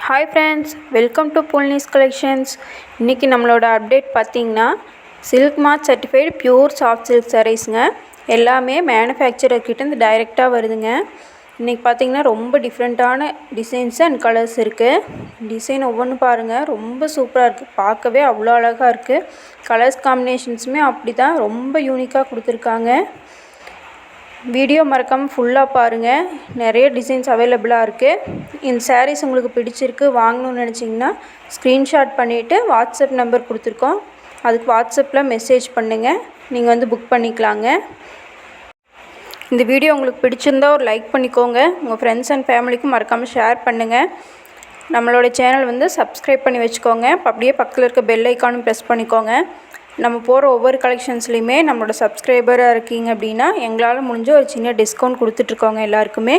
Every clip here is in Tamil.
ஹாய் ஃப்ரெண்ட்ஸ், வெல்கம் டு புல்னிஸ் கலெக்ஷன்ஸ். இன்றைக்கி நம்மளோட அப்டேட் பார்த்திங்கன்னா silk mark certified pure soft silk சாரீஸுங்க. எல்லாமே மேனுஃபேக்சரர்கிட்டேருந்து டைரெக்டாக வருதுங்க. இன்றைக்கி பார்த்திங்கன்னா ரொம்ப டிஃப்ரெண்ட்டான டிசைன்ஸ் அண்ட் கலர்ஸ் இருக்குது. டிசைன் ஒவ்வொன்றும் பாருங்கள், ரொம்ப சூப்பராக இருக்குது. பார்க்கவே அவ்வளோ அழகாக இருக்குது. கலர்ஸ் காம்பினேஷன்ஸுமே அப்படி தான் ரொம்ப யூனிக்காக கொடுத்துருக்காங்க. வீடியோ மறக்காமல் ஃபுல்லாக பாருங்கள். நிறைய டிசைன்ஸ் அவைலபிளாக இருக்குது. இந்த சாரீஸ் உங்களுக்கு பிடிச்சிருக்கு வாங்கணும்னு நினச்சிங்கன்னா ஸ்க்ரீன்ஷாட் பண்ணிவிட்டு வாட்ஸ்அப் நம்பர் கொடுத்துருக்கோம், அதுக்கு வாட்ஸ்அப்பில் மெசேஜ் பண்ணுங்கள். நீங்கள் வந்து புக் பண்ணிக்கலாங்க. இந்த வீடியோ உங்களுக்கு பிடிச்சிருந்தா ஒரு லைக் பண்ணிக்கோங்க. உங்கள் ஃப்ரெண்ட்ஸ் அண்ட் ஃபேமிலிக்கும் மறக்காமல் ஷேர் பண்ணுங்கள். நம்மளோட சேனல் வந்து சப்ஸ்கிரைப் பண்ணி வச்சுக்கோங்க. அப்படியே பக்கத்தில் இருக்க பெல் ஐக்கானும் ப்ரெஸ் பண்ணிக்கோங்க. நம்ம போகிற ஒவ்வொரு கலெக்ஷன்ஸ்லையுமே நம்மளோட சப்ஸ்கிரைபராக இருக்கீங்க அப்படின்னா எங்களால் முடிஞ்ச ஒரு சின்ன டிஸ்கவுண்ட் கொடுத்துட்ருக்கோங்க எல்லாருக்குமே.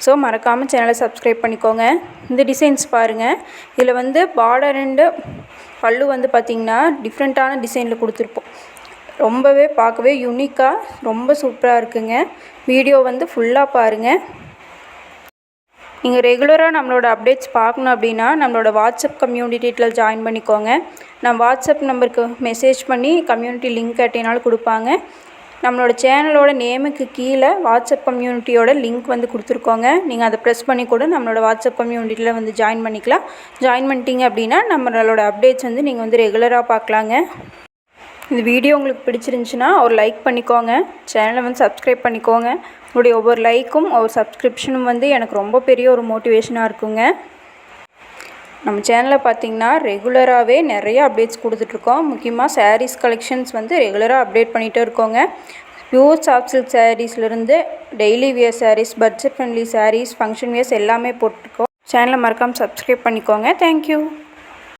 ஸோ மறக்காமல் சேனலை சப்ஸ்கிரைப் பண்ணிக்கோங்க. இந்த டிசைன்ஸ் பாருங்கள். இதில் வந்து பார்டர் அண்டு பல்லு வந்து பார்த்திங்கன்னா டிஃப்ரெண்ட்டான டிசைனில் கொடுத்துருப்போம். ரொம்பவே பார்க்கவே யூனிக்காக ரொம்ப சூப்பராக இருக்குங்க. வீடியோ வந்து ஃபுல்லாக பாருங்கள். நீங்கள் ரெகுலராக நம்மளோட அப்டேட்ஸ் பார்க்கணும் அப்படின்னா நம்மளோட வாட்ஸ்அப் கம்யூனிட்டியில் ஜாயின் பண்ணிக்கோங்க. நம்ம வாட்ஸ்அப் நம்பருக்கு மெசேஜ் பண்ணி கம்யூனிட்டி லிங்க் கேட்டினாலும் கொடுப்பாங்க. நம்மளோட சேனலோட நேமுக்கு கீழே வாட்ஸ்அப் கம்யூனிட்டியோட லிங்க் வந்து கொடுத்துருக்கோங்க. நீங்கள் அதை ப்ரெஸ் பண்ணி கூட நம்மளோட வாட்ஸ்அப் கம்யூனிட்டியில் வந்து ஜாயின் பண்ணிக்கலாம். ஜாயின் பண்ணிட்டீங்க அப்படின்னா நம்மளோட அப்டேட்ஸ் வந்து நீங்கள் வந்து ரெகுலராக பார்க்கலாங்க. இந்த வீடியோ உங்களுக்கு பிடிச்சிருந்துச்சின்னா ஒரு லைக் பண்ணிக்கோங்க. சேனலை வந்து சப்ஸ்கிரைப் பண்ணிக்கோங்க. உங்களுடைய ஒவ்வொரு லைக்கும் ஒவ்வொரு சப்ஸ்கிரிப்ஷனும் வந்து எனக்கு ரொம்ப பெரிய ஒரு மோட்டிவேஷனாக இருக்குங்க. நம்ம சேனலில் பார்த்திங்கன்னா ரெகுலராகவே நிறைய அப்டேட்ஸ் கொடுத்துட்ருக்கோம். முக்கியமாக சாரீஸ் கலெக்ஷன்ஸ் வந்து ரெகுலராக அப்டேட் பண்ணிகிட்டே இருக்கோங்க. பியூர் சாஃப்ட் சில்க் சாரீஸ்லேருந்து daily wear sarees, budget friendly sarees, function wears எல்லாமே போட்டிருக்கோம். சேனலை மறக்காமல் சப்ஸ்கிரைப் பண்ணிக்கோங்க. தேங்க்யூ.